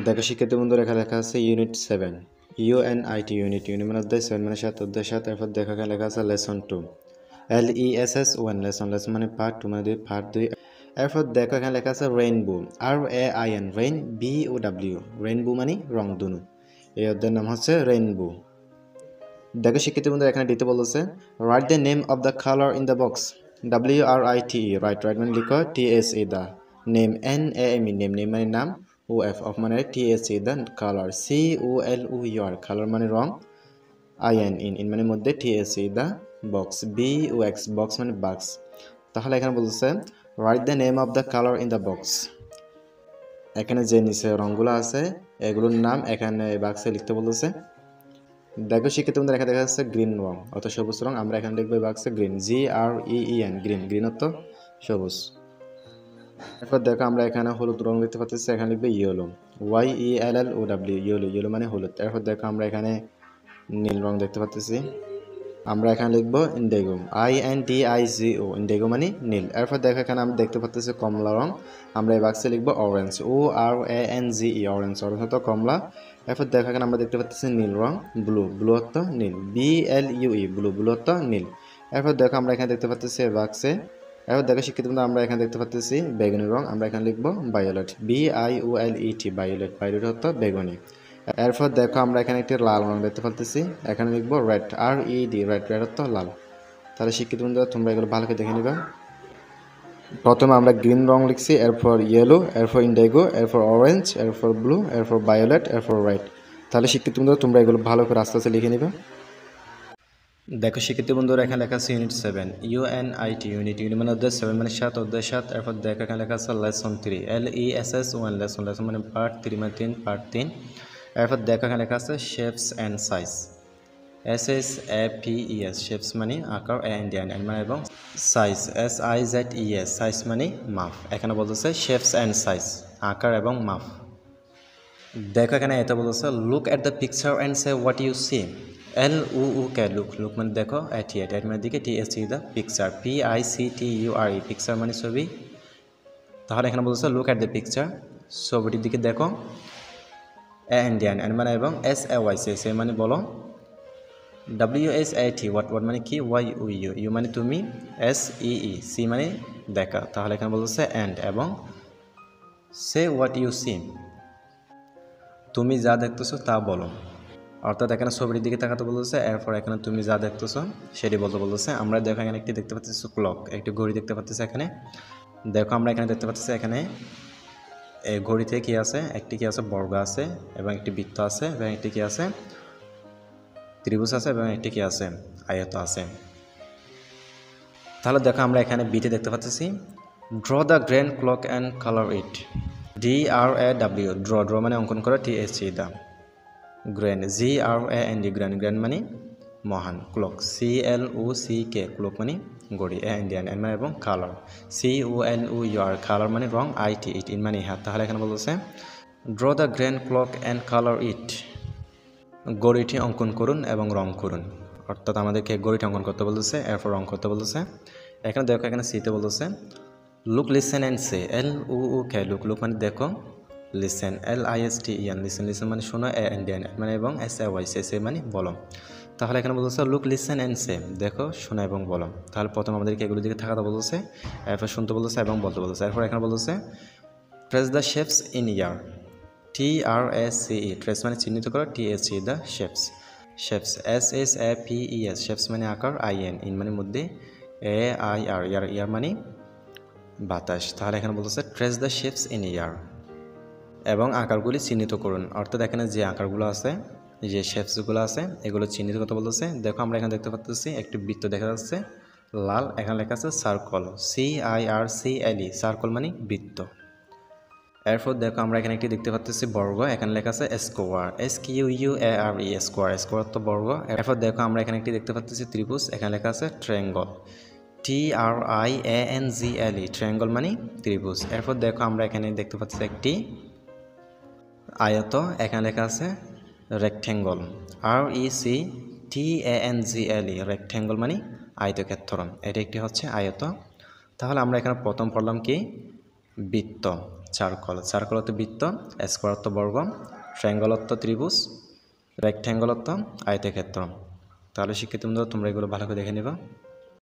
দেখো শিক্ষার্থী বন্ধুরা, এখানে লেখা আছে ইউনিট 7 ইউএনআইটি ইউনিট মানে অধ্যায় 7 মানে 7 অধ্যায় 7। এরপর দেখো এখানে লেখা আছে লেসন 2 LESS 1 লেসন মানে পার্ট 2 মানে 2 পার্ট 2। এরপর দেখো এখানে লেখা আছে rainbow RAIN rain BOW rainbow মানে রংধনু। এই অধ্যায়ের নাম হচ্ছে রেইনবো। দেখো শিক্ষার্থী বন্ধুরা, এখানে দিতে বলেছে write the name of the colour in the box WRITE write মানে লিখো TSE the name NAME name মানে নাম OF অফ মানে TSE the colour COLOUR colour মানে রং IN মানে মধ্যে TSE the box BOX box মানে বাক্স। তাহলে এখানে বলছে write the name of the colour in the box. এখানে যে নিচে রংগুলো আছে এগুলোর নাম এখানে বাক্সে লিখতে বলেছে। দেখো শিক্ষিত বন্ধুরা, এখানে দেখা যাচ্ছে গ্রিন রং অর্থাৎ সবুজ রং। আমরা এখানে লিখবো বাক্সে গ্রিন GREEN গ্রিন অর্থ সবুজ। এরপর দেখো আমরা এখানে হলুদ রং লিখতে পাচ্ছি, এখানে লিখবে ইয়েলো YELLOW ইয়েলো মানে হলুদ। এরপর দেখো আমরা এখানে নীল রং দেখতে পাচ্ছি, আমরা এখানে লিখবো ইন্ডিগো INDIGO ইন্ডিগো মানে নীল। এরপর দেখো এখানে আমরা দেখতে পাচ্ছি কমলা রং, আমরা এই বাক্সে লিখবো অরেঞ্জ ORANGE অরেঞ্জ অর্থ কমলা। এরপর দেখো এখানে আমরা দেখতে পাচ্ছি নীল রং ব্লু অর্থ নীল BLUE ব্লু অর্থ নীল। এরপর দেখো আমরা এখানে দেখতে পাচ্ছি এই বাক্সে। এরপর দেখো শিক্ষিত বন্ধু, আমরা এখানে দেখতে পাচ্ছি বেগুনি রং, আমরা এখানে লিখবো ভায়োলেট BIOLET ভায়োলেট অর্থ বেগুনি। এরপর দেখো আমরা এখানে একটি লাল রং দেখতে পাচ্ছি, এখানে লিখবো রেড RED রেড অর্থ লাল। তাহলে শিক্ষিত বন্ধুরা তোমরা এগুলো ভালো করে দেখে নিবা। প্রথমে আমরা গ্রিন রং লিখছি, এরপর ইয়েলো, এরপর ইন্ডিগো, এরপর অরেঞ্জ, এরপর ব্লু, এরপর ভায়োলেট, এরপর রেড। তাহলে শিক্ষিত বন্ধুরা তোমরা এগুলো ভালো করে আস্তে আস্তে লিখে নিবা। দেখো শিক্ষিত বন্ধুরা, এখানে লেখা আছে ইউনিট 7 ইউএনআইটি ইউনিট মানে অধ্যায় 7 মানে 7 অধ্যায় 7। এরপর দেখো এখানে লেখা আছে লেসন 3 LESS 1 লেসন মানে পার্ট 3 মানে 3 পার্ট 3। এরপর দেখো এখানে লেখা আছে shapes and size SHAPES shapes মানে আকার মানে এবং সাইজ SIZES সাইজ মানে মাপ। এখানে বলতেছে শেপস অ্যান্ড সাইজ আকার এবং মাপ। দেখো এখানে এটা বলতেছে look at the picture and say what you see LUK look মানে দেখো এট মানে দিকে TSE the picture PICTURE picture মানে ছবি। তাহলে এখানে বলতেছে লুক এট দ্য পিকচার ছবিটির দিকে দেখো এন্ড মানে এবং SAYC মানে বলো WSAT হোয়াট মানে কি YUU মানে তুমি SEE মানে দেখা। তাহলে এখানে বলতেছে অ্যান্ড এবং সে হোয়াট ইউ সি তুমি যা দেখতেছো তা বলো। অর্থাৎ এখানে ছবিটির দিকে তাকাতে বলতেছে, এরপর এখানে তুমি যা দেখতেছো সেটি বলতে বলতেছে। আমরা দেখো এখানে একটি দেখতে পাচ্ছি ক্লক একটি ঘড়ি দেখতে পাচ্ছি। এখানে দেখো আমরা এখানে দেখতে পাচ্ছি এখানে এই ঘড়িতে কি আছে, একটি কি আছে বর্গ আছে এবং একটি বৃত্ত আছে এবং একটি কি আছে ত্রিভুজ আছে এবং একটি কি আছে আয়ত আছে। তাহলে দেখো আমরা এখানে বিতে দেখতে পাচ্ছি draw the grand clock and colour it DRAW draw মানে অঙ্কন করা TSE দা গ্র্যান্ড GRAND গ্র্যান্ড মানে মহান ক্লক CLOCK ক্লক মানে ঘড়ি এন্ড মানে এবং কালার COLOUR কালার মানে রং IT ইট মানে হাত। তাহলে এখানে বলতেছে draw the grand clock and colour it ঘড়িটি অঙ্কন করুন এবং রং করুন। অর্থাৎ আমাদেরকে ঘড়িটি অঙ্কন করতে বলতেছে, এরপর রং করতে বলতেছে। এখানে দেখো এখানে সিতে বলতেছে look listen and say LUK look মানে দেখো লিসেন LISTEN লিসেন মানে শোনো এন্ড মানে এবং SAYC মানে বলো। তাহলে এখানে বলতেছে লুক লিসেন অ্যান্ড সে দেখো শোনো এবং বলো। তাহলে প্রথম আমাদেরকে এগুলোর দিকে থাকাতে বলতেছে, এরপর শুনতে বলতেছে এবং বলতে বলতেছে। এরপর এখানে বলতেছে trace the shapes in year TRACE trace মানে চিহ্নিত করো TSE the shapes SHAPES shapes মানে আকার IN মানে মধ্যে AIR ইয়ার মানে বাতাস। তাহলে এখানে বলতেছে ট্রেস দ্য শেপস ইন ইয়ার এবং আকারগুলি চিহ্নিত করুন। অর্থাৎ এখানে যে আকারগুলো আছে যে শেপসগুলো আছে এগুলো চিহ্নিত করতে বলতেছে। দেখো আমরা এখানে দেখতে পাচ্ছি একটি বৃত্ত দেখা যাচ্ছে লাল, এখানে লেখা আছে সার্কল CIRCLE সার্কল মানে বৃত্ত। এরপর দেখো আমরা এখানে একটি দেখতে পাচ্ছি বর্গ, এখানে লেখা আছে স্কোয়ার SQUARE স্কোয়ার তো বর্গ। এরপর দেখো আমরা এখানে একটি দেখতে পাচ্ছি ত্রিভুজ, এখানে লেখা আছে ট্রায়াঙ্গল TRIANGLE ট্রায়াঙ্গল মানে ত্রিভুজ। এরপর দেখো আমরা এখানে দেখতে পাচ্ছি একটি আয়ত, এখানে লেখা আছে রেক্ট্যাঙ্গল RECTANGLE রেক্ট্যাঙ্গল মানে আয়তক্ষেত্র। এটি একটি হচ্ছে আয়ত। তাহলে আমরা এখানে প্রথম পড়লাম কি বৃত্ত, চার্কল, সার্কল অর্থ বৃত্ত, স্কোয়ার অর্থ বর্গ, ট্রায়াঙ্গল অর্থ ত্রিভুজ, রেক্ট্যাঙ্গল অর্থ আয়তক্ষেত্র। তাহলে শিক্ষার্থী বন্ধুরা তোমরা এগুলো ভালো করে দেখে নিবা।